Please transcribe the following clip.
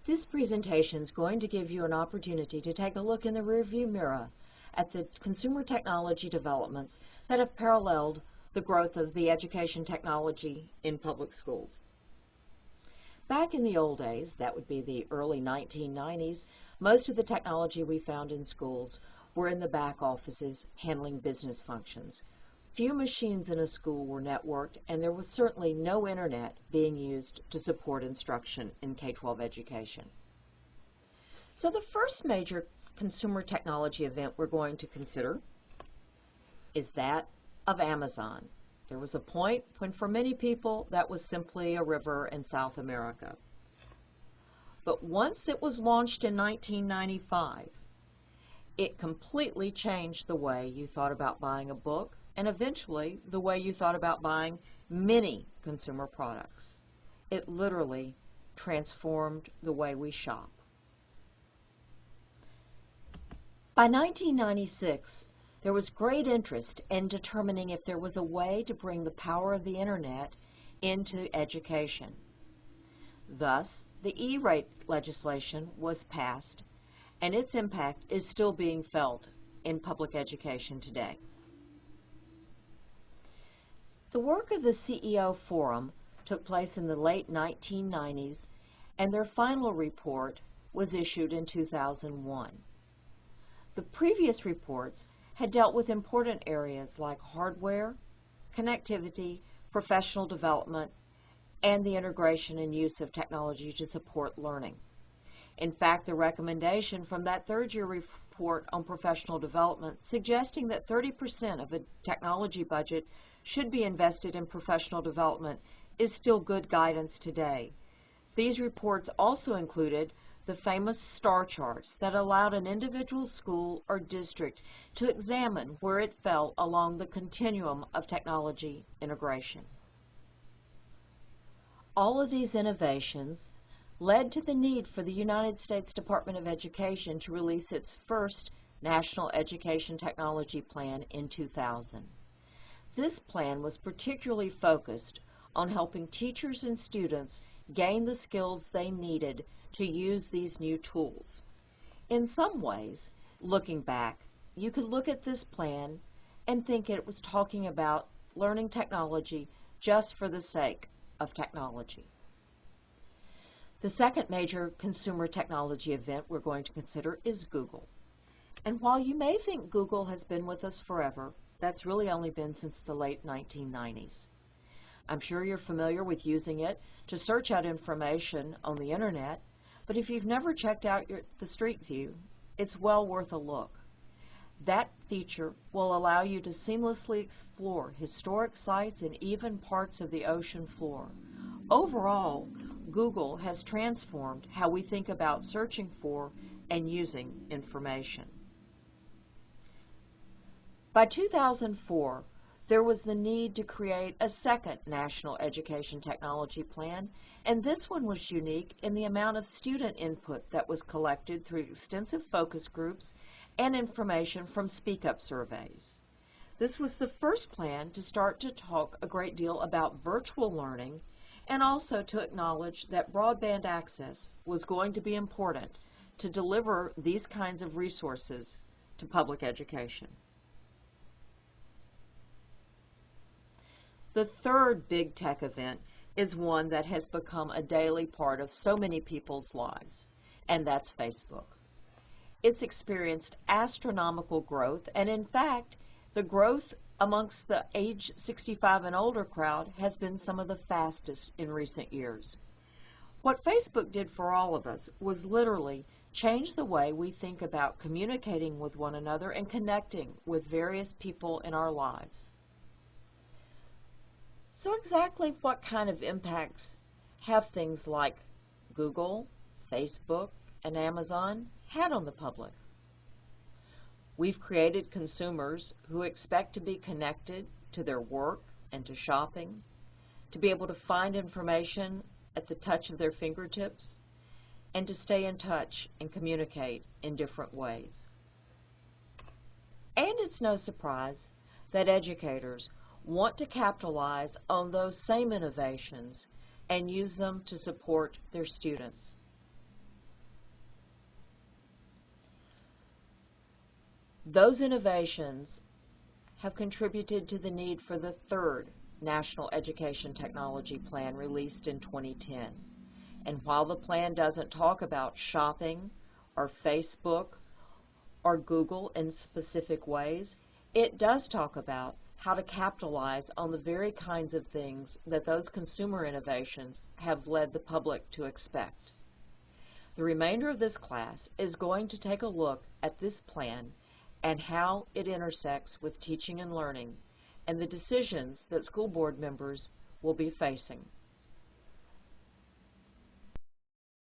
This presentation is going to give you an opportunity to take a look in the rearview mirror at the consumer technology developments that have paralleled the growth of the education technology in public schools. Back in the old days, that would be the early 1990s, most of the technology we found in schools were in the back offices handling business functions. Few machines in a school were networked, and there was certainly no internet being used to support instruction in K-12 education. So the first major consumer technology event we're going to consider is that of Amazon. There was a point when for many people that was simply a river in South America. But once it was launched in 1995, it completely changed the way you thought about buying a book, and eventually the way you thought about buying many consumer products. It literally transformed the way we shop. By 1996, there was great interest in determining if there was a way to bring the power of the Internet into education. Thus, the E-rate legislation was passed, and its impact is still being felt in public education today. The work of the CEO Forum took place in the late 1990s, and their final report was issued in 2001. The previous reports had dealt with important areas like hardware, connectivity, professional development, and the integration and use of technology to support learning. In fact, the recommendation from that third-year report on professional development suggesting that 30% of a technology budget should be invested in professional development is still good guidance today. These reports also included the famous star charts that allowed an individual school or district to examine where it fell along the continuum of technology integration. All of these innovations led to the need for the United States Department of Education to release its first National Education Technology Plan in 2000. This plan was particularly focused on helping teachers and students gain the skills they needed to use these new tools. In some ways, looking back, you could look at this plan and think it was talking about learning technology just for the sake of technology. The second major consumer technology event we're going to consider is Google. And while you may think Google has been with us forever, that's really only been since the late 1990s. I'm sure you're familiar with using it to search out information on the internet, but if you've never checked out the Street View, it's well worth a look. That feature will allow you to seamlessly explore historic sites and even parts of the ocean floor. Overall, Google has transformed how we think about searching for and using information. By 2004, there was the need to create a second National Education Technology Plan, and this one was unique in the amount of student input that was collected through extensive focus groups and information from speak-up surveys. This was the first plan to start to talk a great deal about virtual learning and also to acknowledge that broadband access was going to be important to deliver these kinds of resources to public education. The third big tech event is one that has become a daily part of so many people's lives, and that's Facebook. It's experienced astronomical growth, and in fact, the growth amongst the age 65 and older crowd has been some of the fastest in recent years. What Facebook did for all of us was literally change the way we think about communicating with one another and connecting with various people in our lives. So exactly what kind of impacts have things like Google, Facebook, and Amazon had on the public? We've created consumers who expect to be connected to their work and to shopping, to be able to find information at the touch of their fingertips, and to stay in touch and communicate in different ways. And it's no surprise that educators want to capitalize on those same innovations and use them to support their students. Those innovations have contributed to the need for the third National Education Technology Plan released in 2010. And while the plan doesn't talk about shopping or Facebook or Google in specific ways, it does talk about how to capitalize on the very kinds of things that those consumer innovations have led the public to expect. The remainder of this class is going to take a look at this plan and how it intersects with teaching and learning and the decisions that school board members will be facing.